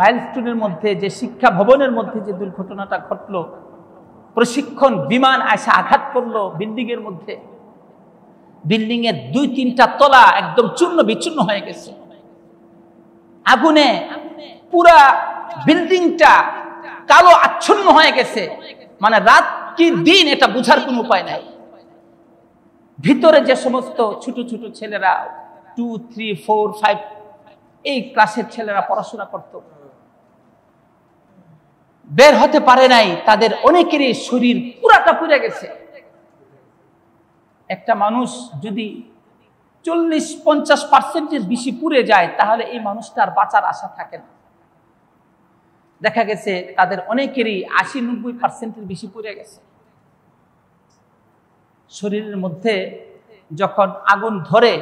মাইলস্টোনের মধ্যে যে শিক্ষা ভবনের মধ্যে যে দুর্ঘটনাটা ঘটলো, প্রশিক্ষণ বিমান এসে আঘাত করলো বিল্ডিং এর মধ্যে, বিল্ডিং এর 2-3টা তলা একদম চূর্ণ বিচূর্ণ হয়ে গেছে আগুনে, পুরা বিল্ডিংটা কালো আচ্ছন্ন হয়ে গেছে। মানে রাত কি দিন এটা বোঝার কোনো উপায় নাই। ভিতরে যে সমস্ত ছোট ছোট ছেলেরা 2, 3, 4, 5 এই ক্লাসের ছেলেরা পড়াশোনা করত, বের হতে পারে নাই। তাদের অনেকেরই শরীর পুরাটা পুড়ে গেছে। একটা মানুষ যদি 40-50% বেশি পুড়ে যায় তাহলে এই মানুষটার বাঁচার আশা থাকে না। দেখা গেছে তাদের অনেকেরই 80-90% বেশি পুড়ে গেছে। শরীরের মধ্যে যখন আগুন ধরে,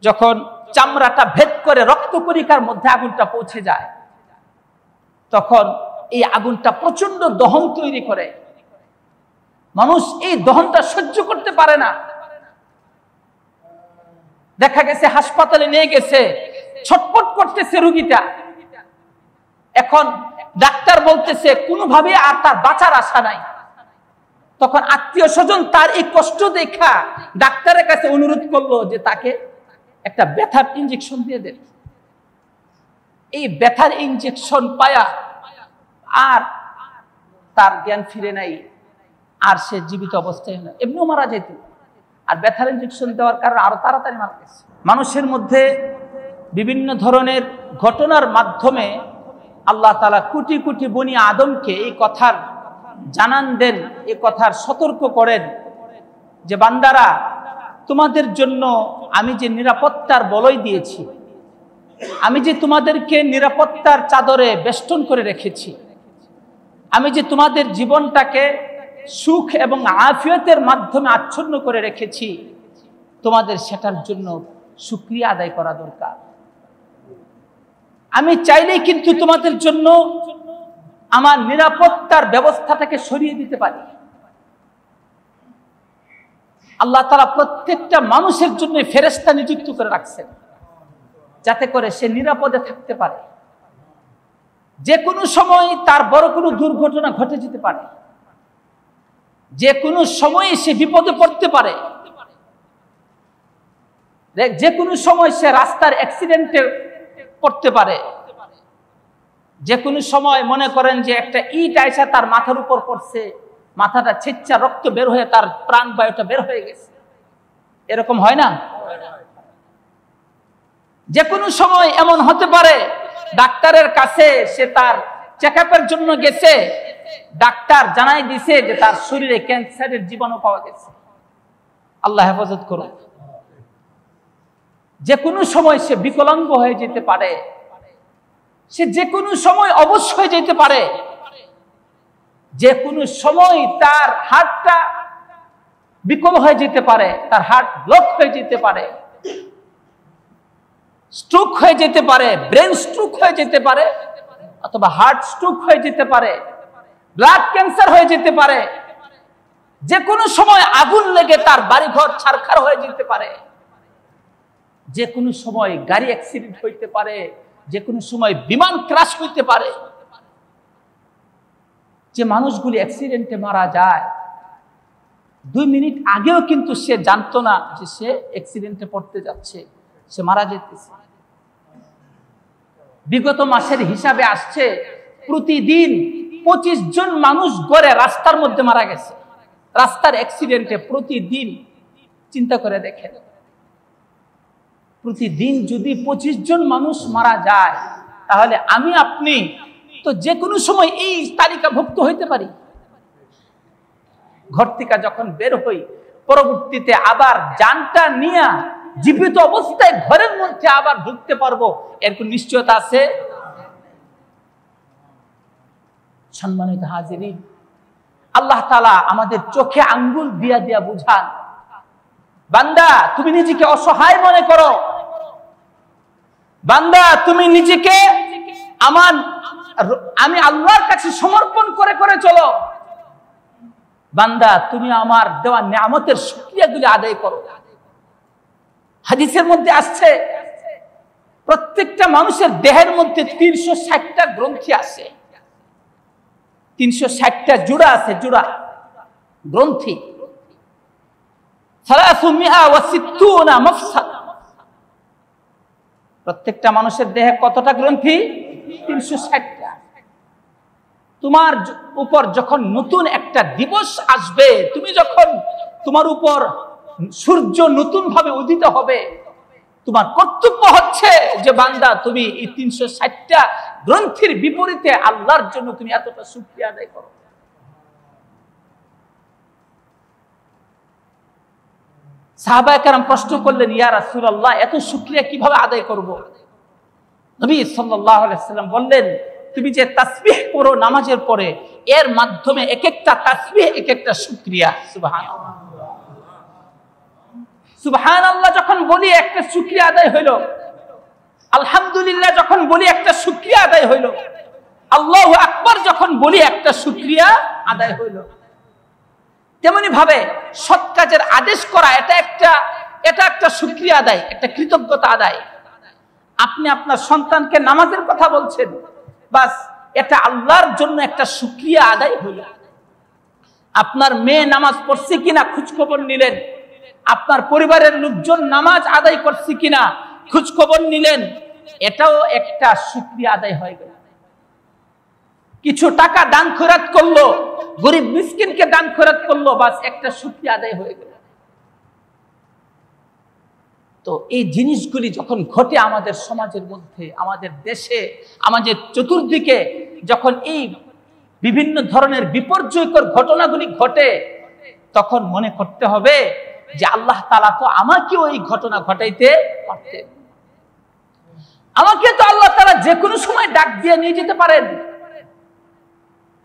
যখন চামড়াটা ভেদ করে রক্তকণিকার মধ্যে আগুনটা পৌঁছে যায়, তখন এই আগুনটা প্রচন্ড দহন তৈরি করে। মানুষ এই দহনটা সহ্য করতে পারে না। দেখা গেছে হাসপাতালে নিয়ে গেছে, ছটফট করতেছে রোগীটা। এখন ডাক্তার বলতেছে কোনোভাবে আর তার বাঁচার আশা নাই। তখন আত্মীয় স্বজন তার এই কষ্ট দেখা ডাক্তারের কাছে অনুরোধ করলো যে তাকে একটা ব্যথার ইনজেকশন দিয়ে দেন। এই ব্যথার ইনজেকশন পায়া আর তার জ্ঞান ফিরে নাই, আর সে জীবিত অবস্থায় না, এমনিও মারা যেত। আর ব্যথার ইনজেকশন দেওয়ার কারণে আরো তাড়াতাড়ি মারা গেছে। মানুষের মধ্যে বিভিন্ন ধরনের ঘটনার মাধ্যমে আল্লাহ তাআলা কোটি কোটি বনি আদমকে এই কথার জানান দেন, এই কথার সতর্ক করেন যে বান্দারা, তোমাদের জন্য আমি যে নিরাপত্তার বলয় দিয়েছি, আমি যে তোমাদেরকে নিরাপত্তার চাদরে বেষ্টন করে রেখেছি, আমি যে তোমাদের জীবনটাকে সুখ এবং আফিয়তের মাধ্যমে আচ্ছন্ন করে রেখেছি, তোমাদের সেটার জন্য শুকরিয়া আদায় করা দরকার। আমি চাইলেই কিন্তু তোমাদের জন্য আমার নিরাপত্তার ব্যবস্থাটাকে সরিয়ে দিতে পারি। আল্লাহ তাআলা প্রত্যেকটা মানুষের জন্য ফেরেশতা নিযুক্ত করে রাখছেন, যাতে করে সে নিরাপদে থাকতে পারে। যে কোনো সময় তার বড় কোনো দুর্ঘটনা ঘটে যেতে পারে, যে কোনো সময় সে বিপদে পড়তে পারে, যে কোনো সময় সে রাস্তার অ্যাক্সিডেন্টে পড়তে পারে, যে কোনো সময় মনে করেন যে একটা ইট আইসা তার মাথার উপর পড়ছে, মাথাটা ছিচ্ছা রক্ত বের হয়ে তার প্রাণ বায়ুটা বের হয়ে গেছে, এরকম হয় না? যে কোনো সময় এমন হতে পারে ডাক্তারের কাছে সে তার চেকআপের জন্য গেছে, ডাক্তার জানাই দিছে যে তার শরীরে ক্যান্সারের জীবাণু পাওয়া গেছে। আল্লাহ হেফাজত করুন। যে কোনো সময় সে বিকলাঙ্গ হয়ে যেতে পারে, সে যে কোনো সময় অবশ হয়ে যেতে পারে, যে কোনো সময় তার হার্টটা বিকল হয়ে যেতে পারে, তার হার্ট ব্লক হয়ে যেতে পারে, স্ট্রোক হয়ে যেতে পারে, ব্রেন স্ট্রোক হয়ে যেতে পারে, অথবা হার্ট স্ট্রোক হয়ে যেতে পারে, ব্লাড ক্যান্সার হয়ে যেতে পারে। যে কোনো সময় আগুন লেগে তার বাড়িঘর ছারখার হয়ে যেতে পারে, যে কোনো সময় গাড়ি অ্যাক্সিডেন্ট হইতে পারে, যে কোনো সময় বিমান ক্রাশ হইতে পারে। যে মানুষগুলি অ্যাক্সিডেন্টে মারা যায় 2 মিনিট আগেও কিন্তু সে জানতো না যে সে অ্যাক্সিডেন্টে পড়তে যাচ্ছে, সে মারা যেতেছে। বিগত মাসের হিসাবে আসছে প্রতিদিন 25 জন মানুষ গড়ে রাস্তার মধ্যে মারা গেছে, রাস্তার অ্যাক্সিডেন্টে প্রতিদিন। চিন্তা করে দেখেন, প্রতিদিন যদি 25 জন মানুষ মারা যায়, তাহলে আমি আপনি তো যে কোনো সময় এই তালিকাভুক্ত হইতে পারি। ঘর থেকে যখন বের হই, পরবর্তীতে আবার জানটা নিয়ে জীবিত অবস্থায় ঘরের মধ্যে আবার ঢুকতে পারবো, এর কোন নিশ্চয়তা আছে? সম্মানিত হাজিরিন, আল্লাহ তাআলা আমাদের চোখে আঙ্গুল দিয়া দিয়া বুঝান, বান্দা তুমি নিজেকে অসহায় মনে করো, বান্দা তুমি নিজেকে আমি আল্লাহর কাছে সমর্পণ করে করে চলো, বান্দা তুমি আমার দেওয়া নিয়ামতের শুকরিয়াগুলি আদায় করো। হাদিসের মধ্যে আসছে প্রত্যেকটা মানুষের দেহের মধ্যে 360টা গ্রন্থি আছে, 360টা জোড়া আছে, জোড়া গ্রন্থি। 360 মাফসাল। প্রত্যেকটা মানুষের দেহে কতটা গ্রন্থি? 360টা। তোমার উপর যখন নতুন একটা দিবস আসবে, তুমি যখন তোমার উপর সূর্য নতুন ভাবে উদিত হবে, তোমার কর্তব্য হচ্ছে যে বান্দা তুমি এই 360টা গ্রন্থির বিপরীতে আল্লাহর জন্য তুমি এতটা শুকরিয়া আদায় করো। সাহাবায়ে কেরাম প্রশ্ন করলেন, ইয়া রাসূলুল্লাহ, এত শুকরিয়া কিভাবে আদায় করব? নবী সাল্লাল্লাহু আলাইহি ওয়াসাল্লাম বললেন, তুমি যে তাসবিহ করো নামাজের পরে, এর মাধ্যমে এক একটা তাসবিহ এক একটা শুকরিয়া। সুবহানাল্লাহ, সুবহানাল্লাহ যখন বলি একটা শুকরিয়া আদায় হইল, আলহামদুলিল্লাহ যখন বলি একটা শুকরিয়া আদায় হইল, আল্লাহু আকবার যখন বলি একটা শুকরিয়া আদায় হইল। তেমনি ভাবে সৎ কাজের আদেশ করা, এটা একটা শুকরিয়া আদায়, একটা কৃতজ্ঞতা আদায়। আপনি আপনার সন্তানকে নামাজের কথা বলছেন, বাস এটা আল্লাহর জন্য একটা শুকরিয়া আদায় হইল। আপনার মেয়ে নামাজ পড়ছে কিনা খোঁজ খবর নিলেন, আপনার পরিবারের লোকজন নামাজ আদায় করছে কিনা খোঁজ খবর নিলেন, এটাও একটা শুকরিয়া আদায় হয়ে গেল। কিছু টাকা দান খয়রাত করলো, গরিব মিসকিনকে দান খয়রাত করলো, বাস একটা শুকরিয়া আদায় হয়ে গেল। তো এই জিনিসগুলি যখন ঘটে আমাদের সমাজের মধ্যে, আমাদের দেশে, আমাদের চতুর্দিকে, যখন এই বিভিন্ন ধরনের বিপর্যয়কর ঘটনাগুলি ঘটে, তখন মনে করতে হবে যে আল্লাহ তাআলা তো আমাকেও এই ঘটনা ঘটাইতে পারতেন। আমাকে তো আল্লাহ তাআলা যে কোনো সময় ডাক দিয়ে নিয়ে যেতে পারেন।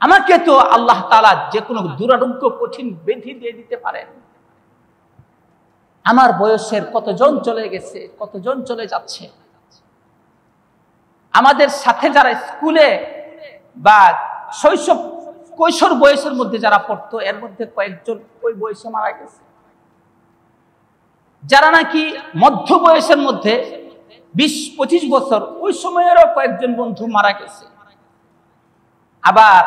আমাকে তো আল্লাহ তাআলা যে কোনো দুরারোগ্য কঠিন ব্যাধি দিয়ে দিতে পারেন। আমার বয়সের কতজন চলে গেছে, কতজন চলে যাচ্ছে। আমাদের সাথে যারা স্কুলে বা শৈশব কৈশোর বয়সের মধ্যে যারা পড়তো, এর মধ্যে কয়েকজন ওই বয়সে মারা গেছে। যারা নাকি মধ্য বয়সের মধ্যে 20-25 বছর, ওই সময়েরও কয়েকজন বন্ধু মারা গেছে। আবার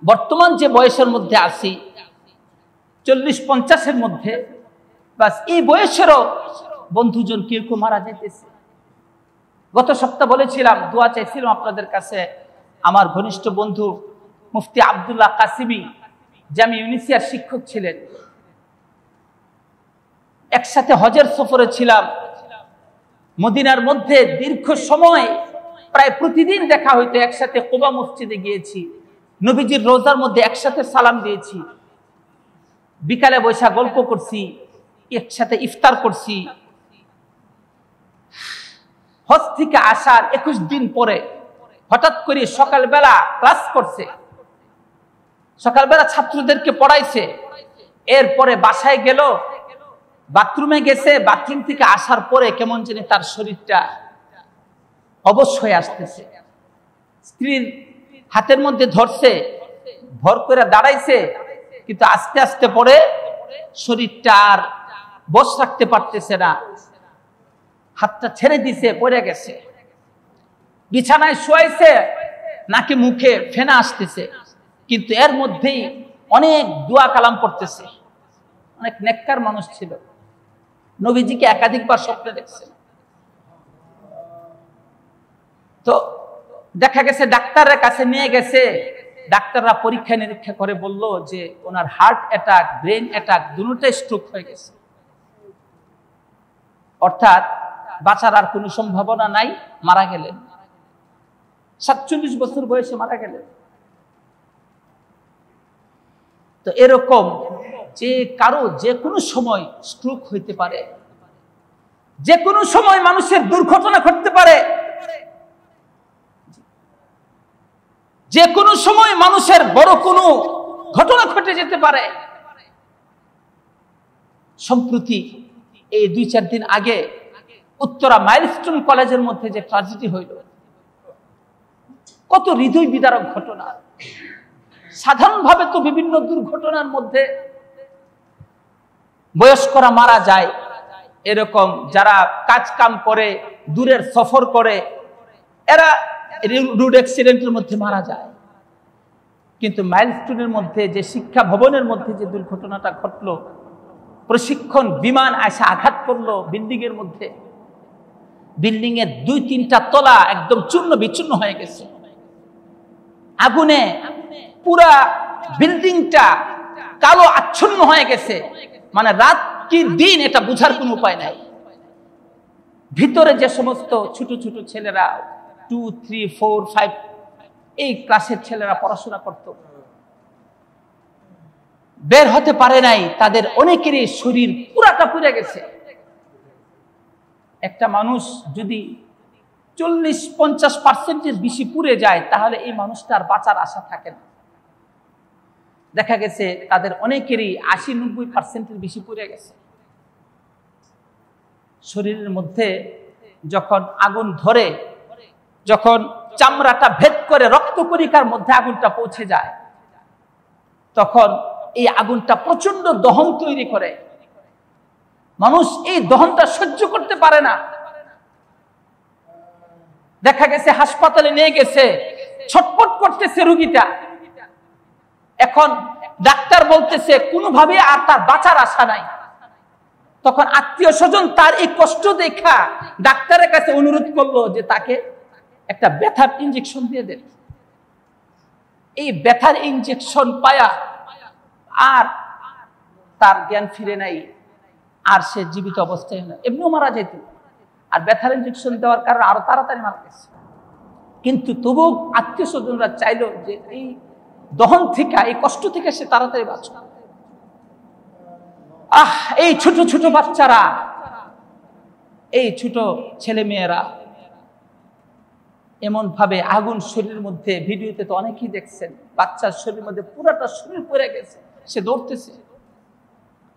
বর্তমান যে বয়সের মধ্যে আছি, 40-50-এর মধ্যে, বাস এই বয়সেরও বন্ধুজন কেউ কেউ মারা যাইতেছে। গত সপ্তাহ বলেছিলাম, দোয়া চাইছিলাম আপনাদের কাছে। আমার ঘনিষ্ঠ বন্ধু মুফতি আব্দুল্লাহ কাসিমি জামি ইউনিসিয়ার শিক্ষক ছিলেন। একসাথে হজের সফরে ছিলাম। মদিনার মধ্যে দীর্ঘ সময় প্রায় প্রতিদিন দেখা হইতো। একসাথে কুবা মসজিদে গিয়েছি, নবীজির রোজার মধ্যে একসাথে সালাম দিয়েছি, বিকালে বৈশা গল্প করছি, একসাথে ইফতার করছি। হজ থেকে আসার 21 দিন পরে হঠাৎ করে সকালবেলা ক্লাস করছে, সকালবেলা ছাত্রদেরকে পড়াইছে, এরপরে বাসায় গেল, বাথরুমে গেছে, বাথরুম থেকে আসার পরে কেমন জানি তার শরীরটা অবশ হয়ে আসতেছে। স্ত্রীর হাতের মধ্যে ধরছে, ভর করে দাঁড়াইছে, কিন্তু আস্তে আস্তে পরে শরীরটা আর বশ রাখতে পারতেছে না, হাতটা ছেড়ে দিছে, পড়ে গেছে। বিছানায় শোয়াইছে, নাকি মুখে ফেনা আসতেছে, কিন্তু এর মধ্যেই অনেক দোয়া কালাম পড়তেছে। অনেক নেককার মানুষ ছিল, নবীজিকে একাধিকবার স্বপ্নে দেখছে। তো দেখা গেছে ডাক্তারের কাছে নিয়ে গেছে, ডাক্তাররা পরীক্ষা নিরীক্ষা করে বলল যে ওনার হার্ট অ্যাটাক, ব্রেন অ্যাটাক দুটোটাই স্ট্রোক হয়ে গেছে। অর্থাৎ বাঁচার আর কোনো সম্ভাবনা নাই, মারা গেলেন। 47 বছর বয়সে মারা গেলেন। তো এরকম যে কারো যে কোনো সময় স্ট্রোক হইতে পারে, যে কোনো সময় মানুষের দুর্ঘটনা ঘটতে পারে, যে কোনো সময় মানুষের বড় কোনো ঘটনা ঘটে যেতে পারে। সম্প্রতি এই 2-4 দিন আগে উত্তরা মাইলস্টোন কলেজের মধ্যে যে ট্র্যাজেডি হইল, কত হৃদয় বিদারক ঘটনা। সাধারণভাবে তো বিভিন্ন দুর্ঘটনার মধ্যে বয়স্করা মারা যায়, এরকম যারা কাজ কাম করে, দূরের সফর করে, এরা রোড অ্যাক্সিডেন্টের মধ্যে মারা যায়। কিন্তু মাইলস্টোনের মধ্যে যে শিক্ষা ভবনের মধ্যে যে দুর্ঘটনাটা ঘটলো, প্রশিক্ষণ বিমান এসে আঘাত করলো বিল্ডিং এর মধ্যে, বিল্ডিং এর 2-3টা তলা একদম চূর্ণ বিচূর্ণ হয়ে গেছে আগুনে, পুরা বিল্ডিংটা কালো আচ্ছন্ন হয়ে গেছে। মানে রাত কি দিন এটা বোঝার কোনো উপায় নাই। ভিতরে যে সমস্ত ছোট ছোট ছেলেরা 2, 3, 4, 5 এই ক্লাসের ছেলেরা পড়াশোনা করত, বের হতে পারে নাই। তাদের অনেকেরই শরীর পুরাটা পুড়ে গেছে। একটা মানুষ যদি 40-50% বেশি পুড়ে যায়, তাহলে এই মানুষটার বাঁচার আশা থাকে না। দেখা গেছে তাদের অনেকেরই 80-90% বেশি পুড়ে গেছে। শরীরের মধ্যে যখন আগুন ধরে, যখন চামড়াটা ভেদ করে রক্তকণিকার মধ্যে আগুনটা পৌঁছে যায়, তখন এই আগুনটা প্রচন্ড দহন তৈরি করে। মানুষ এই দহনটা সহ্য করতে পারে না। দেখা গেছে হাসপাতালে নিয়ে গেছে, ছটফট করতেছে রোগীটা। এখন ডাক্তার বলতেছে কোনোভাবে আর তার বাঁচার আশা নাই। তখন আত্মীয় স্বজন তার এই কষ্ট দেখা ডাক্তারের কাছে অনুরোধ করলো যে তাকে একটা ব্যথার ইনজেকশন দিয়ে দেন। এই ব্যথার ইনজেকশন পায়া আর তার জ্ঞান ফিরে নাই, আর সে জীবিত অবস্থায় এমনিও মারা যেত। আর ব্যথার ইনজেকশন দেওয়ার কারণে আরো তাড়াতাড়ি মারা গেছে। কিন্তু তবু আত্মীয় স্বজনরা চাইলো যে এই দহন থেকে, এই কষ্ট থেকে সে তাড়াতাড়ি বাঁচবে। এই ছোট ছোট বাচ্চারা, এই ছোট ছেলে মেয়েরা এমন ভাবে আগুন শরীরের মধ্যে, ভিডিওতে তো অনেকেই দেখছেন, বাচ্চার শরীরের মধ্যে পুরাটা শরীর পড়ে গেছে, সে দৌড়তেছে,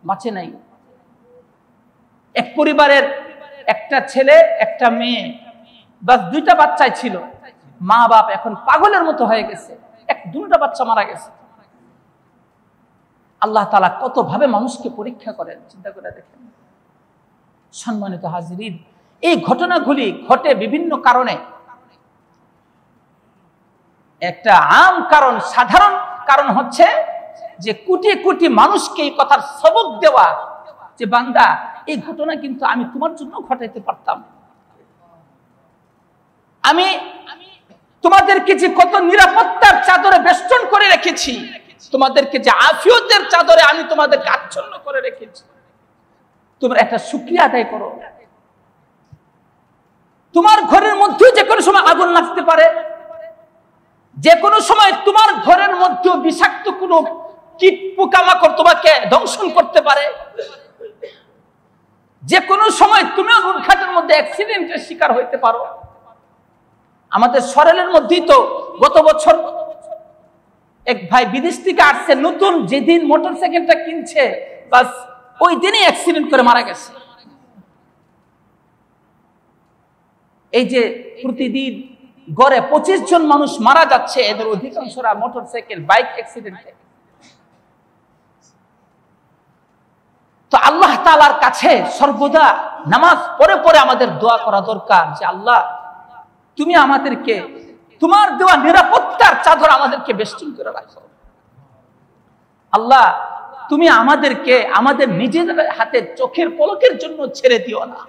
বাঁচে নাই। এক পরিবারের একটা ছেলে একটা মেয়ে, বাস 2টা বাচ্চাই ছিল। মা বাপ এখন পাগলের মতো হয়ে গেছে, 2টা বাচ্চা মারা গেছে। আল্লাহ তাআলা কত ভাবে মানুষকে পরীক্ষা করেন, চিন্তা করে দেখেন। সম্মানিত হাজিরিন, এই ঘটনাগুলি ঘটে বিভিন্ন কারণে। একটা আম কারণ, সাধারণ কারণ হচ্ছে যে কোটি কোটি মানুষকে এই কথার সবক দেওয়া যে বান্দা, এই ঘটনা কিন্তু আমি তোমার জন্য ঘটাইতে পারতাম। আমি তোমাদেরকে যে কত নিরাপত্তার চাদরে বেষ্টন করে রেখেছি, তোমাদেরকে যে আফিয়তের চাদরে আমি তোমাদেরকে আচ্ছন্ন করে রেখেছি, তোমরা একটা শুকরিয়া আদায় করো। তোমার ঘরের মধ্যে যে কোনো সময় আগুন লাগতে পারে, যে কোনো সময় তোমার ঘরের মধ্যে বিষাক্ত কোনো কীট পোকামাকড় তোমাকে দংশন করতে পারে, যে কোনো সময় তুমিও রোডঘাটের মধ্যে অ্যাক্সিডেন্টের শিকার হইতে পারো। আমাদের সরেলের মধ্যেই তো গত বছর এক ভাই বিদেশ থেকে আসছে, নতুন যেদিন মোটরসাইকেলটা কিনছে, বাস ওই দিনই অ্যাক্সিডেন্ট করে মারা গেছে। এই যে প্রতিদিন গড়ে 25 জন মানুষ মারা যাচ্ছে, এদের অধিকাংশরা মোটরসাইকেল, বাইক অ্যাক্সিডেন্টে। তো আল্লাহ তাআলার কাছে সর্বদা নামাজ পড়ে পড়ে আমাদের দোয়া করা দরকার যে আল্লাহ, তুমি আমাদেরকে তোমার দেওয়া নিরাপত্তার চাদর আমাদেরকে বেষ্টন করে রাখো। আল্লাহ, তুমি আমাদেরকে আমাদের নিজেদের হাতে চোখের পলকের জন্য ছেড়ে দিও না।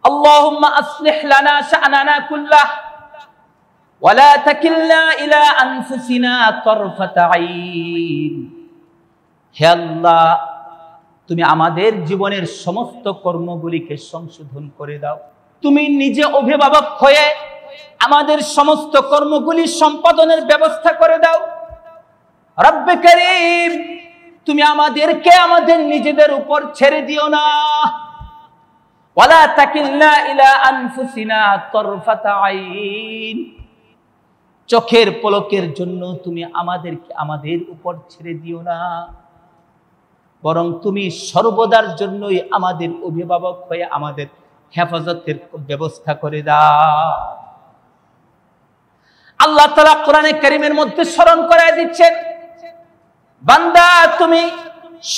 আল্লাহুম্মা আসলিহ লানা শা'নানা কুল্লাহ ওয়া লা তাকিলনা ইলা আনফুসিনা তারফাতা আইন। হে আল্লাহ, তুমি আমাদের জীবনের সমস্ত কর্মগুলিকে সংশোধন করে দাও। তুমি নিজে অভিভাবক হয়ে আমাদের সমস্ত কর্মগুলি সম্পাদনের ব্যবস্থা করে দাও। রব্বে কারীম, তুমি আমাদেরকে আমাদের নিজেদের উপর ছেড়ে দিও না। ওয়ালা তাকিলনা ইলা আনফুসিনা তারফাতা আইন। চোখের পলকের জন্য তুমি আমাদেরকে আমাদের উপর ছেড়ে দিও না, বরং তুমি সর্বদার জন্যই আমাদের অভিভাবক হয়ে আমাদের হেফাজতের ব্যবস্থা করে দাও। আল্লাহ তাআলা কোরআনে কারীমের মধ্যে স্মরণ করায় দিচ্ছেন, বান্দা তুমি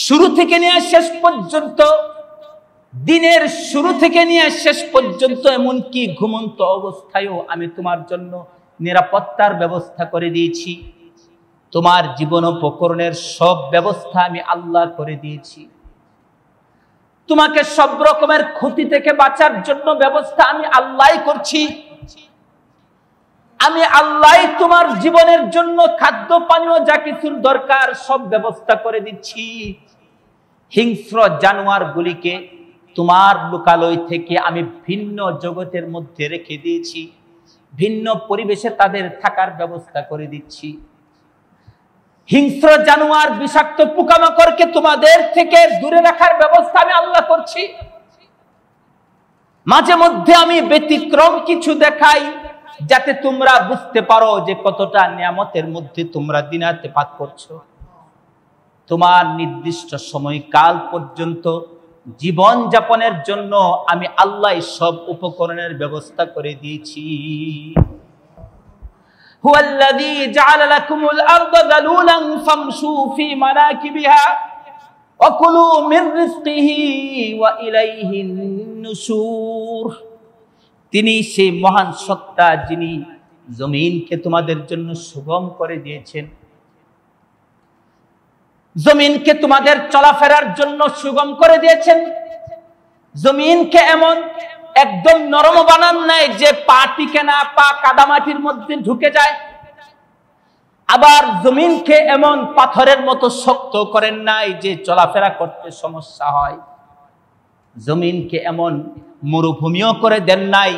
শুরু থেকে নিয়ে শেষ পর্যন্ত দিনের শুরু থেকে নিয়ে শেষ পর্যন্ত, এমনকি ঘুমন্ত অবস্থায়ও আমি তোমার জন্য নিরাপত্তার ব্যবস্থা করে দিয়েছি। তোমার জীবনোপকরণের সব ব্যবস্থা আমি আল্লাহ করে দিয়েছি। তোমাকে সব রকমের ক্ষতি থেকে বাঁচার জন্য ব্যবস্থা আমি আল্লাহই করছি। আমি আল্লাহই তোমার জীবনের জন্য খাদ্য পানীয় যা কিছুর দরকার সব ব্যবস্থা করে দিচ্ছি। হিংস্র জানোয়ারগুলিকে তোমার লোকালয় থেকে আমি ভিন্ন জগতের মধ্যে রেখে দিয়েছি, ভিন্ন পরিবেশে তাদের থাকার ব্যবস্থা করে দিচ্ছি। হিংস্র জানোয়ার বিষাক্ত পোকামাকড়কে তোমাদের থেকে দূরে রাখার ব্যবস্থা আমি আল্লাহ করছি। মাঝে মধ্যে আমি ব্যতিক্রম কিছু দেখাই, যাতে তোমরা বুঝতে পারো যে কতটা নিয়ামতের মধ্যে তোমরা দিনাতিপাত করছো। তোমার নির্দিষ্ট সময়কাল পর্যন্ত জীবন যাপনের জন্য আমি আল্লাহ সব উপকরণের ব্যবস্থা করে দিয়েছি। হুয়াল্লাযী জাআলা লাকুমুল আরদা যালুলান ফামশু ফি মানাকিবিহা ওয়া কুলু মির রিজকিহি ওয়া ইলাইহিন নুশুর। তিনি সেই মহান সত্তা যিনি জমিনকে তোমাদের জন্য সুগম করে দিয়েছেন, জমিনকে তোমাদের চলাফেরার জন্য সুগম করে দিয়েছেন। জমিনকে এমন একদম নরম বানান নাই যে পা টিকে না, পা কাদামাটির মধ্যে ঢুকে যায়। আবার জমিনকে এমন পাথরের মতো শক্ত করেন নাই যে চলাফেরা করতে সমস্যা হয়। জমিনকে এমন মরুভূমিও করে দেন নাই,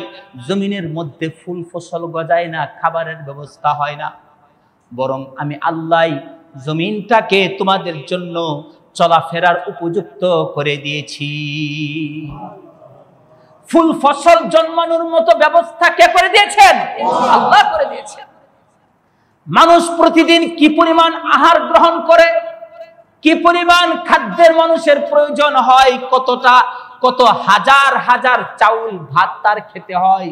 জমিনের মধ্যে ফুল ফসল গজায় না, খাবারের ব্যবস্থা হয় না। বরং আমি আল্লাহ জমিনটাকে তোমাদের জন্য চলাফেরার উপযুক্ত করে দিয়েছি। ফুল ফসল জন্মানোর মতো ব্যবস্থা কে করে দিয়েছেন? আল্লাহ করে দিয়েছেন। মানুষ প্রতিদিন কি পরিমাণ আহার গ্রহণ করে, কি পরিমাণ খাদ্যের মানুষের প্রয়োজন হয়, কত হাজার হাজার চাউল ভাত তার খেতে হয়,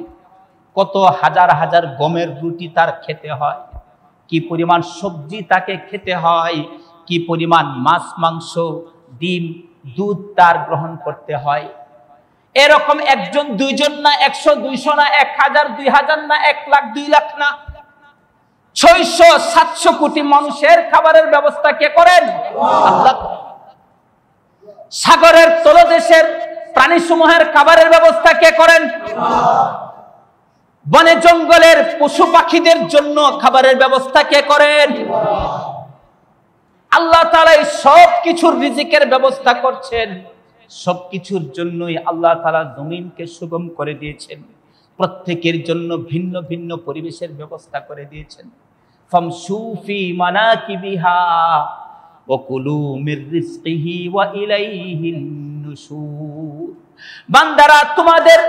কত হাজার হাজার গমের রুটি তার খেতে হয়, কি পরিমাণ সবজি তাকে খেতে হয়, কি পরিমাণ মাছ মাংস ডিম দুধ তার গ্রহণ করতে হয়। এরকম একজন দুইজন না, 100 200 না, 1000 2000 না, 1 লাখ 2 লাখ না, 600 700 কোটি মানুষের খাবারের ব্যবস্থা কে করেন? আল্লাহ। সাগরের তলদেশের প্রাণীসমূহের খাবারের ব্যবস্থা কে করেন? বনে জঙ্গলের পশু পাখিদের জন্য খাবারের ব্যবস্থা কে করেন? আল্লাহ তাআলা সব কিছুর রিজিকের ব্যবস্থা করছেন। সবকিছুর জন্যই আল্লাহ তাআলা জমিনকে সুগম করে দিয়েছেন, প্রত্যেকের জন্য ভিন্ন ভিন্ন পরিবেশের ব্যবস্থা করে দিয়েছেন। ফামশু ফি মানাকিবিহা ওয়া কুলু মির রিজকিহি ওয়া ইলাইহিন নুশুর। বান্দারা, তোমাদের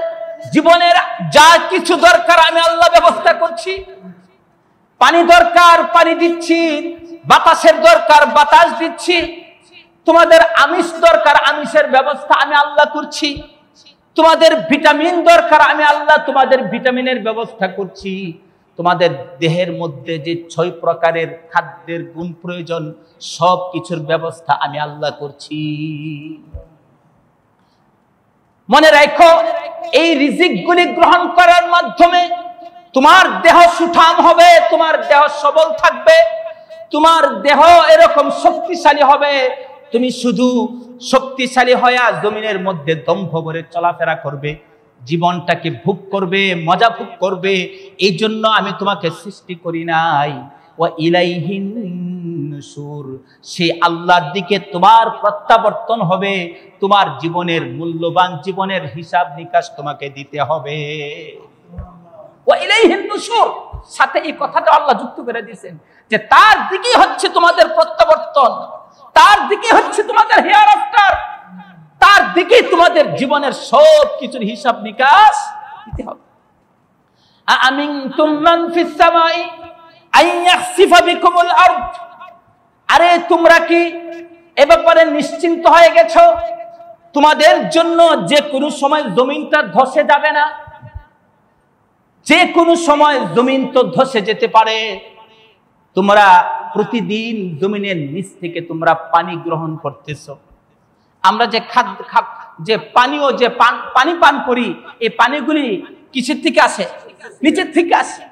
জীবনের যা কিছু দরকার আমি আল্লাহ ব্যবস্থা করছি। পানি দরকার পানি দিচ্ছি, বাতাসের দরকার বাতাস দিচ্ছি, তোমাদের আমিষ দরকার আমিষের ব্যবস্থা আমি আল্লাহ করছি, তোমাদের ভিটামিন দরকার আমি আল্লাহ তোমাদের ভিটামিনের ব্যবস্থা করছি, তোমাদের দেহের মধ্যে যে 6 প্রকারের খাদ্যের গুণ প্রয়োজন সব কিছুর ব্যবস্থা আমি আল্লাহ করছি। মনে রাখো, এই রিজিকগুলি গ্রহণ করার মাধ্যমে তোমার দেহ সুঠাম হবে, তোমার দেহ সবল থাকবে, তোমার দেহ এরকম শক্তিশালী হবে। তুমি শুধু শক্তিশালী হয়ে জমিনের মধ্যে দম্ভ ভরে চলাফেরা করবে, জীবনটাকে ভোগ করবে, মজা ভোগ করবে। এই জন্য আমি তোমাকে সৃষ্টি করি নাই। ওয়া ইলাইহিন নুশুর, সেই আল্লাহর দিকে তোমার প্রত্যাবর্তন হবে। তোমার জীবনের মূল্যবান জীবনের হিসাব নিকাশ তোমাকে দিতে হবে। ওয়া ইলাইহিন নুশুর, সাথে এই কথাটা আল্লাহ যুক্ত করে দিয়েছেন যে তার দিকেই হচ্ছে তোমাদের প্রত্যাবর্তন, তার দিকে হচ্ছে তোমাদের হেয়ার আফটার, তার দিকে তোমাদের জীবনের সব কিছুর হিসাব নিকাশ দিতে হবে। আমিনতুম মান ফিস সামাই আইয়াখসিফা বিকুমুল আরদ, আরে তোমরা কি এ ব্যাপারে নিশ্চিন্ত হয়ে গেছো তোমাদের জন্য যে কোনো সময় জমিনটা ধসে যাবে না? যে কোনো সময় জমিন তো ধসে যেতে পারে। তোমরা প্রতিদিন জমিনের নিচ থেকে তোমরা পানি গ্রহণ করতেছো, আমরা যে যে পানীয় যে পানি পান করি, এই পানিগুলি কিসের থেকে আসে? নিচের থেকে আসে।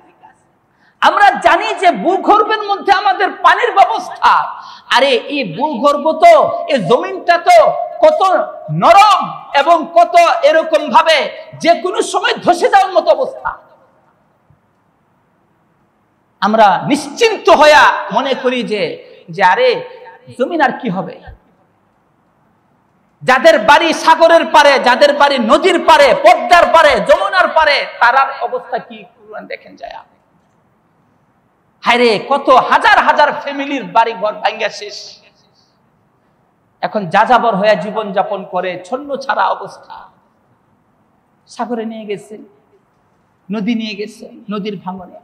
আমরা জানি যে ভূগর্ভের মধ্যে আমাদের পানির ব্যবস্থা। আরে এই ভূগর্ভ তো, এই জমিনটা তো কত নরম এবং কত এরকম ভাবে যে কোনো সময় ধসে যাওয়ার মতো অবস্থা। আমরা নিশ্চিন্ত হইয়া মনে করি যে আরে জমিন আর কি হবে। যাদের বাড়ি সাগরের পারে, যাদের বাড়ি নদীর পারে, পদ্মার পারে, যমুনার পারে, তারার অবস্থা কি দেখেন যায়। হায়রে কত হাজার হাজার ফ্যামিলির বাড়ি ঘর ভাঙ্গা শেষ, এখন যাযাবর হয়ে জীবন যাপন করে, ছন্ন ছাড়া অবস্থা। সাগরে নিয়ে গেছে, নদী নিয়ে গেছে, নদীর ভাঙনে।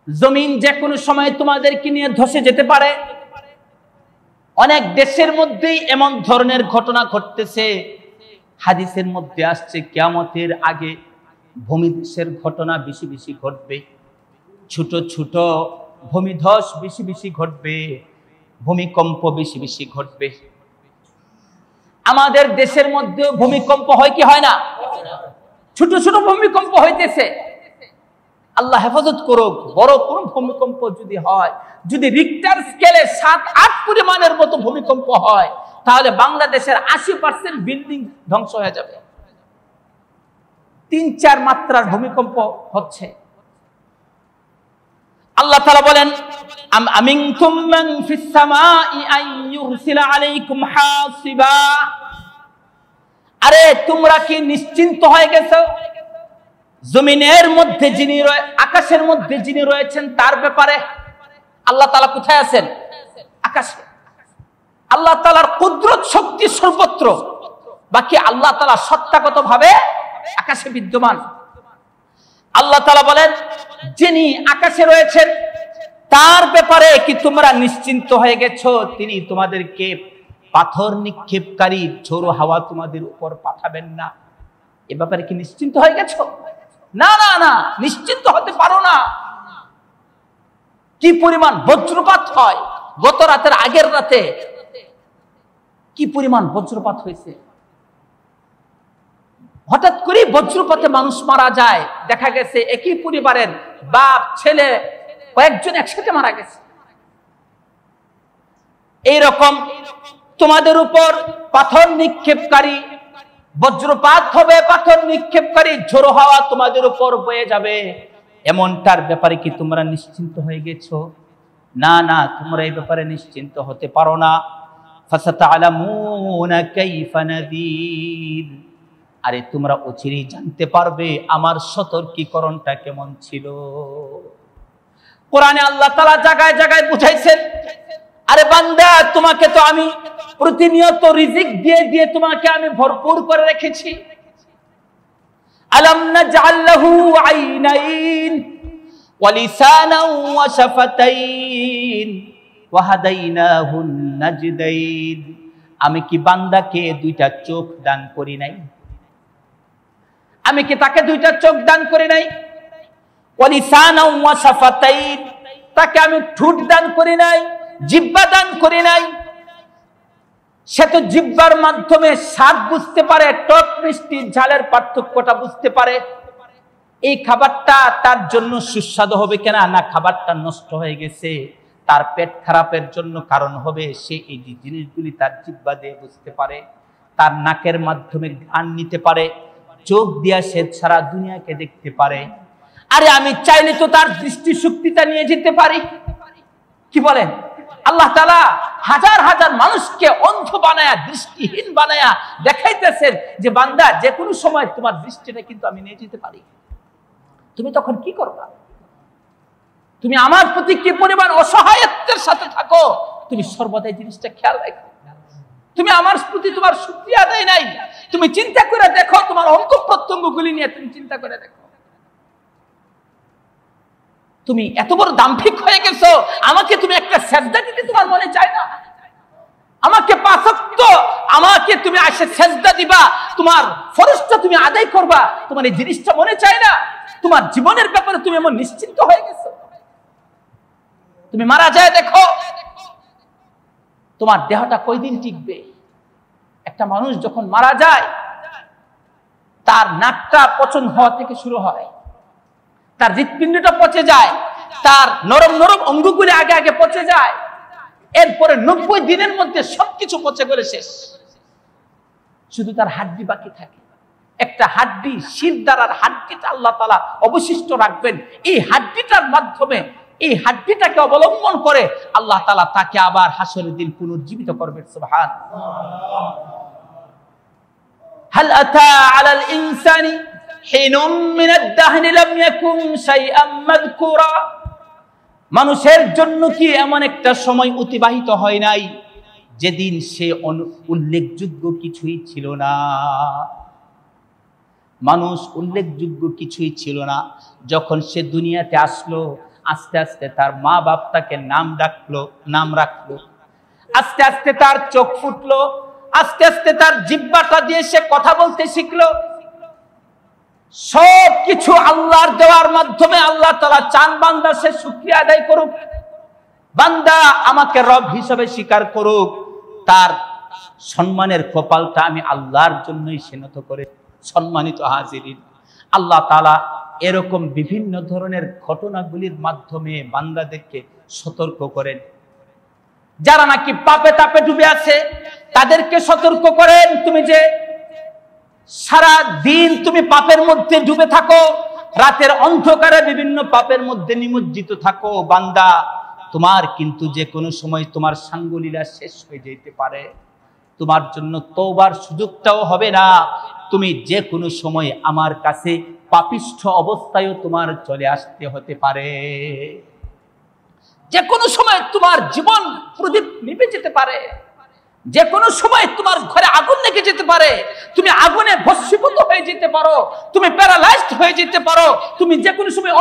জমিন যে কোনো সময় তোমাদেরকে নিয়ে ধসে যেতে পারে। অনেক দেশের মধ্যেই এমন ধরনের ঘটনা ঘটতেছে। হাদিসের মধ্যে আসছে কিয়ামতের আগে ভূমিধসের ঘটনা বেশি বেশি ঘটবে, ছোট ছোট ভূমিধস বেশি বেশি ঘটবে, ভূমিকম্প বেশি বেশি ঘটবে। আমাদের দেশের মধ্যে ভূমিকম্প হয় কি হয় না? ছোট ছোট ভূমিকম্প হইতেছে। আল্লাহ হেফাজত করুক। বড় কোন ভূমিকম্প যদি হয়, যদি রিক্টার স্কেলে 7-8 পরিমাণের মতো ভূমিকম্প হয়, তাহলে বাংলাদেশের 80% বিল্ডিং ধ্বংস হয়ে যাবে। 3-4 মাত্রার ভূমিকম্প হচ্ছে। আল্লাহ তাআলা বলেন, আম আমিনতুম মান ফিস সামাই আন ইউরসিলা আলাইকুম হাসিবা। আরে তোমরা কি নিশ্চিন্ত হয়ে গেছো জমিনের মধ্যে যিনি, আকাশের মধ্যে যিনি রয়েছেন তার ব্যাপারে? আল্লাহ তাআলা কোথায় আছেন? আকাশে। আল্লাহ তাআলার কুদরত শক্তি সর্বত্র, বাকি আল্লাহ তাআলা সত্তাগত ভাবে আকাশে বিদ্যমান। আল্লাহ তাআলা বলেন, যিনি আকাশে রয়েছেন তার ব্যাপারে কি তোমরা নিশ্চিন্ত হয়ে গেছো? তিনি তোমাদেরকে পাথর নিক্ষেপকারী ঝোড়ো হাওয়া তোমাদের উপর পাঠাবেন না। এ ব্যাপারে কি নিশ্চিন্ত হয়ে গেছো? না না না, নিশ্চিন্ত হতে পারো না। কি পরিমাণ বজ্রপাত হয়! গত রাতের আগের রাতে কি পরিমাণ বজ্রপাত হয়েছে! হঠাৎ করে বজ্রপাতে মানুষ মারা যায়। দেখা গেছে একই পরিবারের বাপ ছেলে কয়েকজন একসাথে মারা গেছে। এইরকম তোমাদের উপর পাথর নিক্ষেপকারী বজ্রপাত হবে, পাথর নিক্ষেপকারী ঝোড়ো হাওয়া তোমাদের উপর বয়ে যাবে। এমনটার ব্যাপারে কি তোমরা নিশ্চিন্ত হয়ে গেছো? না না, তোমরা এই ব্যাপারে নিশ্চিন্ত হতে পারো না। ফাসাতা'লামুনা কাইফা নাযীর। আরে তোমরা অচিরেই জানতে পারবে আমার সতর্কীকরণটা কেমন ছিল। কোরআনে আল্লাহ তাআলা জায়গায় জায়গায় বুঝাইছেন, আরে বান্দা তোমাকে তো আমি প্রতিনিয়ত রিজিক দিয়ে দিয়ে তোমাকে আমি ভরপুর করে রেখেছি। আলাম নাজআল লাহু আইনাইন ওয়া লিসানান ওয়া শাফাতাইন ওয়া হাদাইনাহুন নাজদাইন। আমি কি বান্দাকে দুইটা চোখ দান করি নাই? আমি কি তাকে দুইটা চোখ দান করি নাই? ওয়া লিসানান ওয়া শাফাতাইন, তাকে আমি ঠোঁট দান করি নাই, জিহ্বা দান করি নাই। সে তো জিহ্বার মাধ্যমে স্বাদ বুঝতে পারে, টক মিষ্টি ঝালের পার্থক্যটা বুঝতে পারে। এই খাবারটা তার জন্য সুস্বাদু হবে কিনা, না খাবারটা নষ্ট হয়ে গেছে, তার পেট খারাপের জন্য কারণ হবে, সে এই জিনিসগুলি তার জিহ্বা দিয়ে বুঝতে পারে। তার নাকের মাধ্যমে ঘ্রাণ নিতে পারে, চোখ দিয়া সে সারা দুনিয়াকে দেখতে পারে। আরে আমি চাইলে তো তার দৃষ্টি শক্তিটা নিয়ে যেতে পারি। কি বলেন? আল্লাহ তাআলা হাজার হাজার মানুষকে অন্ধ বানায়া, দৃষ্টিহীন বানায়া দেখাইতেছেন যে বান্দা যে কোনো সময় তোমার দৃষ্টিটা কিন্তু আমি নিয়ে যেতে পারি। তুমি তখন কি করবা? তুমি আমার প্রতি কি পরিমাণ অসহায়ত্বের সাথে থাকো, তুমি সর্বদাই জিনিসটা খেয়াল রাখো। তুমি আমার প্রতি তোমার শুকরিয়া আদায় নাই। তুমি চিন্তা করে দেখো, তোমার অঙ্গ প্রত্যঙ্গগুলি নিয়ে তুমি চিন্তা করে দেখো। তুমি এত বড় দাম্ভিক হয়ে গেছো, আমাকে তুমি একটা সেজদা দিতে তোমার মনে চায় না? আমাকে 5 ওয়াক্ত আমাকে তুমি আসে সেজদা দিবা, তোমার ফরজটা তুমি আদায় করবা, তোমার এই জিনিসটা মনে চায় না? তোমার জীবনের ব্যাপারে তুমি এমন নিশ্চিন্ত হয়ে গেছো? তুমি মারা যায় দেখো, তোমার দেহটা কয়দিন টিকবে? একটা মানুষ যখন মারা যায় তার নাকটা পচন হওয়া থেকে শুরু হয়, তার হৃৎপিণ্ডটা পচে যায়, তার নরম নরম অঙ্গগুলি আগে আগে পচে যায়, এরপরে 90 দিনের মধ্যে সবকিছু পচে গেলে শেষ, শুধু তার হাড্ডি বাকি থাকে। একটা হাড্ডি, শিরদাঁড়ার হাড্ডিটা আল্লাহ তাআলা অবশিষ্ট রাখবেন। এই হাড্ডিটার মাধ্যমে, এই হাড্ডিটাকে অবলম্বন করে আল্লাহ তাআলা তাকে আবার হাসরের দিন পুনর্জীবিত করবেন। সুবহানাল্লাহ। হাল আতা আলাল ইনসানি হিনুম মিনাদ দাহরি লাম ইয়াকুন শাইআম মাযকুরা। মানুষের জন্য কি এমন একটা সময় অতিবাহিত হয় নাই যেদিন সে উল্লেখযোগ্য কিছুই ছিল না? মানুষ উল্লেখযোগ্য কিছুই ছিল না। যখন সে দুনিয়াতে আসলো, আস্তে আস্তে তার মা বাপ তাকে নাম রাখলো, আস্তে আস্তে তার চোখ ফুটলো, আস্তে আস্তে তার জিহ্বাটা দিয়ে সে কথা বলতে শিখলো। সব কিছু আল্লাহর দেওয়ার মাধ্যমে আল্লাহ তাআলা চান বান্দা সে শুকরিয়া আদায় করুক, বান্দা আমাকে রব হিসেবে স্বীকার করুক, তার সম্মানের কপালটা আমি আল্লাহর জন্যই সেনত করে। সম্মানিত হাজিরিন, আল্লাহ তাআলা এরকম বিভিন্ন ধরনের ঘটনাগুলির মাধ্যমে বান্দাদেরকে সতর্ক করেন। যারা নাকি পাপে তাপে ডুবে আছে তাদেরকে সতর্ক করেন, তুমি যে সারা দিন তুমি পাপের মধ্যে ডুবে থাকো, রাতের অন্ধকারে বিভিন্ন পাপের মধ্যে নিমজ্জিত থাকো, বান্দা তোমার কিন্তু যে কোনো সময় তোমার সাঙ্গলীলা শেষ হয়ে যেতে পারে, তোমার জন্য তওবার সুযোগটাও হবে না। তুমি যে কোনো সময় আমার কাছে পাপিষ্ঠ অবস্থায়ও তোমার চলে আসতে হতে পারে। যে কোনো সময় তোমার জীবন প্রদীপ নিভে যেতে পারে, যে কোনো সময় তোমার ঘরে আগুন লেগে যেতে পারে, তুমি আগুনে ভস্মীভূত হয়ে যেতে পারো, তুমি প্যারালাইজড হয়ে যেতে পারো, তুমি যে কোনো সময়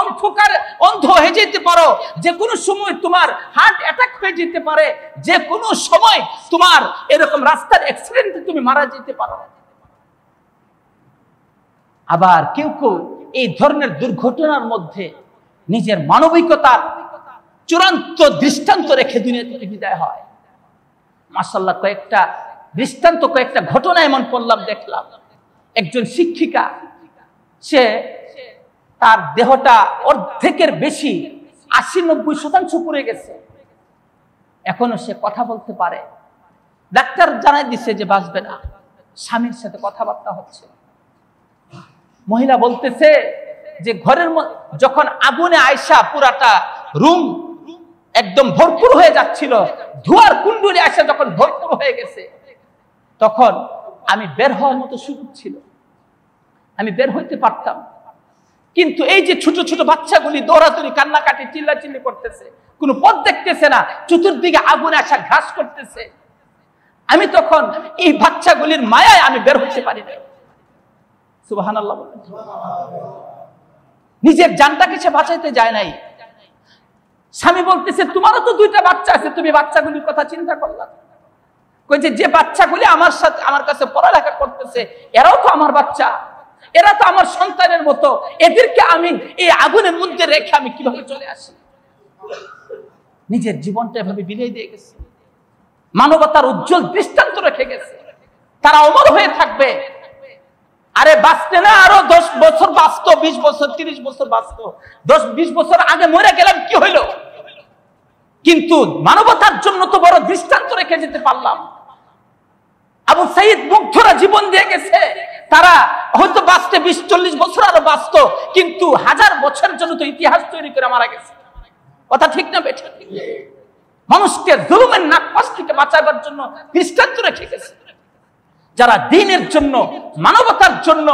অন্ধ হয়ে যেতে পারো, যে কোনো সময় তোমার হার্ট অ্যাটাক হয়ে যেতে পারে, যে কোনো সময় তোমার এরকম রাস্তার অ্যাক্সিডেন্টে তুমি মারা যেতে পারো। আবার কেউ কেউ এই ধরনের দুর্ঘটনার মধ্যে নিজের মানবিকতার চূড়ান্ত দৃষ্টান্ত রেখে দুনিয়া থেকে বিদায় হয়। মাশাআল্লাহ, কয়েকটা দৃষ্টান্ত, কয়েকটা ঘটনা এমন পড়লাম, দেখলাম একজন শিক্ষিকা, সে তার দেহটা অর্ধেকের বেশি 80-90% পুড়ে গেছে, এখনো সে কথা বলতে পারে। ডাক্তার জানাই দিচ্ছে যে বাঁচবে না। স্বামীর সাথে কথাবার্তা হচ্ছে, মহিলা বলতেছে যে ঘরের যখন আগুনে আয়সা পুরাটা রুম একদম ভরপুর হয়ে যাচ্ছিল, ধোঁয়ার কুণ্ডলি আয়সা যখন ভরপুর হয়ে গেছে, তখন আমি বের হওয়ার মতো সুযোগ ছিল, আমি বের হইতে পারতাম, কিন্তু এই যে ছোট ছোট বাচ্চাগুলি দৌড়াদৌড়ি কান্নাকাটি চিল্লাচিল্লি করতেছে, কোনো পথ দেখতেছে না, চতুর্দিকে আগুনে আসা ঘাস করতেছে, আমি তখন এই বাচ্চাগুলির মায়ায় আমি বের হইতে পারি না। সুবহানাল্লাহ। নিজের জানটাকে সে বাঁচাইতে যায় নাই। স্বামী বলতেছে তোমারও তো 2টা বাচ্চা আছে, তুমি বাচ্চাগুলির কথা চিন্তা করলা? কইছে যে বাচ্চাগুলি আমার কাছে পড়ালেখা করতেছে, এরাও তো আমার বাচ্চা, এরা তো আমার সন্তানের মতো, এদেরকে আমি এই আগুনের মধ্যে রেখে আমি কিভাবে চলে আসি? নিজের জীবনটা এভাবে বিলিয়ে দিয়ে গেছে, মানবতার উজ্জ্বল দৃষ্টান্ত রেখে গেছে। তারা অমর হয়ে থাকবে। আরে বাঁচতে না আরো 10 বছর বাঁচত, 20 বছর 30 বছর বাঁচত, 10-20 বছর আগে মরে গেলাম, কি হইলো? কিন্তু মানবতার জন্য তো বড় দৃষ্টান্ত রেখে যেতে পারলাম। আবু সাইদ মুগ্ধরা জীবন দিয়ে গেছে, তারা হয়তো বাঁচতে 20-40 বছর আরো বাঁচত, কিন্তু 1000 বছরের জন্য তো ইতিহাস তৈরি করে মারা গেছে। কথা ঠিক না বেঠা? মানুষকে জুলুমের নাকপাশ থেকে বাঁচাবার জন্য দৃষ্টান্ত রেখে গেছে। যারা দ্বীনের জন্য, মানবতার জন্য,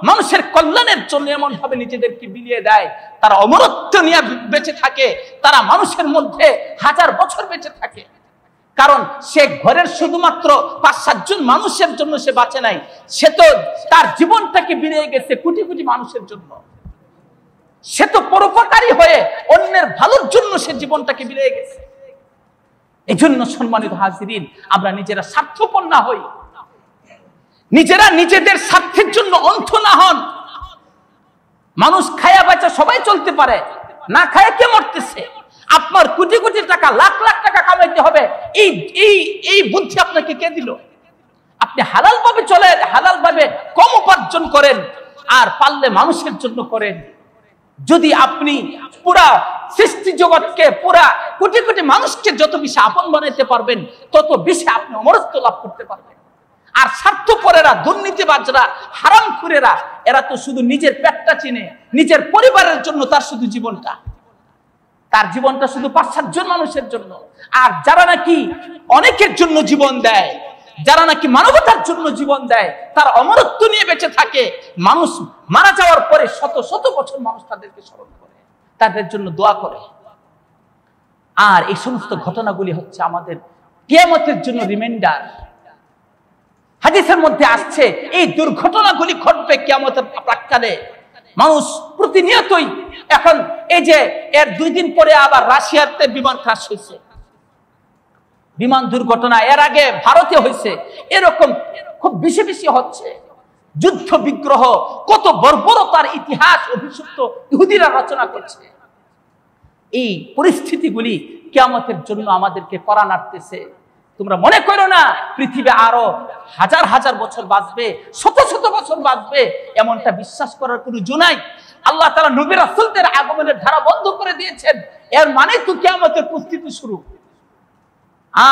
মানুষের কল্যাণের জন্য এমন ভাবে নিজেদেরকে বিলিয়ে দেয়, তারা অমরত্ব নিয়ে বেঁচে থাকে, তারা মানুষের মধ্যে 1000 বছর বেঁচে থাকে। কারণ সে ঘরের শুধুমাত্র 5-7 জন মানুষের জন্য সে বাঁচে নাই, সে তো তার জীবনটাকে বিলিয়ে গেছে কোটি কোটি মানুষের জন্য। সে তো পরোপকারী হয়ে অন্যের ভালোর জন্য সে জীবনটাকে বিলিয়ে গেছে। এই জন্য সম্মানিত হাজিরিন, আমরা নিজেরা স্বার্থপর না হই, নিজেরা নিজেদের স্বার্থের জন্য অন্ধ না হন। মানুষ খায়া বাঁচা সবাই চলতে পারে, না খায় কে মরতেছে? আপনার কোটি কোটি টাকা, লাখ লাখ টাকা কামাইতে হবে, এই বুদ্ধি আপনাকে কে দিল? আপনি হালাল ভাবে চলেন, হালাল ভাবে কম উপার্জন করেন, আর পারলে মানুষের জন্য করেন। যদি আপনি পুরা সৃষ্টি জগৎকে, পুরা কোটি কোটি মানুষকে যত বেশি আপন বানাইতে পারবেন, তত বেশি আপনি অমরত্ব লাভ করতে পারবেন। আর স্বার্থপরেরা, দুর্নীতিবাজরা, হারামখোরেরা, এরা তো শুধু নিজের পেটটা চিনে, নিজের পরিবারের জন্য তার শুধু জীবনটা, তার জীবনটা শুধু 5-7 জন মানুষের জন্য। আর যারা নাকি অনেকের জন্য জীবন দেয়, যারা নাকি মানবতার জন্য জীবন দেয়, তার অমরত্ব নিয়ে বেঁচে থাকে। মানুষ মারা যাওয়ার পরে শত শত বছর মানুষ তাদেরকে স্মরণ করে, তাদের জন্য দোয়া করে। আর এই সমস্ত ঘটনাগুলি হচ্ছে আমাদের কিয়ামতের জন্য রিমাইন্ডার। হাদিসের মধ্যে আসছে এই দুর্ঘটনাগুলি ঘটবে কিয়ামতের প্রাক্কালে। মানুষ প্রতিনিয়তই, এখন এই যে এর 2 দিন পরে আবার রাশিয়াতে বিমান ক্রাশ হয়েছে, বিমান দুর্ঘটনা, এর আগে ভারতে হয়েছে, এরকম খুব বেশি বেশি হচ্ছে। যুদ্ধ বিগ্রহ, কত বর্বরতার ইতিহাস অভিষিক্ত ইহুদিরা রচনা করছে। এই পরিস্থিতিগুলি কিয়ামতের জন্য আমাদেরকে কড়া নাড়তেছে। তোমরা মনে করো না পৃথিবী আরো হাজার হাজার বছর বাঁচবে, শত শত বছর বাঁচবে, এমনটা বিশ্বাস করার কোনো জো নাই। আল্লাহ তাআলা নবী রাসূলদের আগমনের ধারা বন্ধ করে দিয়েছেন, এর মানে তো কিয়ামতের প্রস্তুতি শুরু।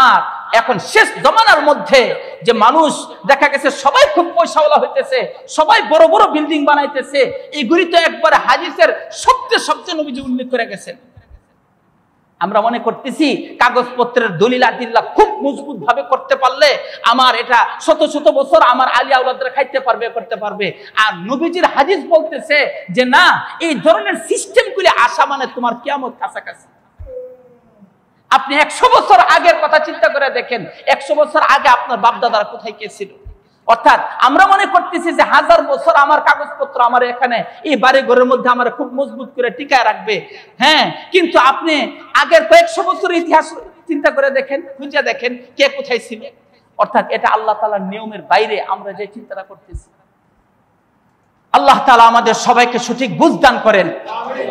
আর এখন শেষ জমানার মধ্যে যে মানুষ দেখা গেছে সবাই খুব পয়সাওয়ালা হইতেছে, সবাই বড় বড় বিল্ডিং বানাইতেছে, এইগুলি তো একবারে হাদিসের শব্দে শব্দে নবীজি উল্লেখ করে গেছেন। আমরা মনে করতেছি কাগজপত্রের দলিল আদিল্লাহ খুব মজবুত ভাবে করতে পারলে আমার এটা শত শত বছর আমার আলী আওলাদরা খাইতে পারবে, করতে পারবে। আর নবীজির হাদিস বলতেছে যে না, এই ধরনের সিস্টেমগুলি আসা মানে তোমার কিয়ামত কাছাকাছি। আপনি 100 বছর আগের কথা চিন্তা করে দেখেন, 100 বছর আগে আপনার বাপদাদারা কোথায় কে ছিল? অর্থাৎ আমরা মনে করতেছি যে 1000 বছর আমার কাগজপত্র আমার এখানে এই বাড়ি ঘরের মধ্যে আমার খুব মজবুত করে টিকায় রাখবে। হ্যাঁ, কিন্তু আপনি আগের কয়েকশো বছরের ইতিহাস চিন্তা করে দেখেন, খুঁজে দেখেন কে কোথায় ছিল। অর্থাৎ এটা আল্লাহ তাআলার নিয়মের বাইরে আমরা যে চিন্তা করতেছি। আল্লাহ তাআলা আমাদের সবাইকে সঠিক বুঝ দান করেন।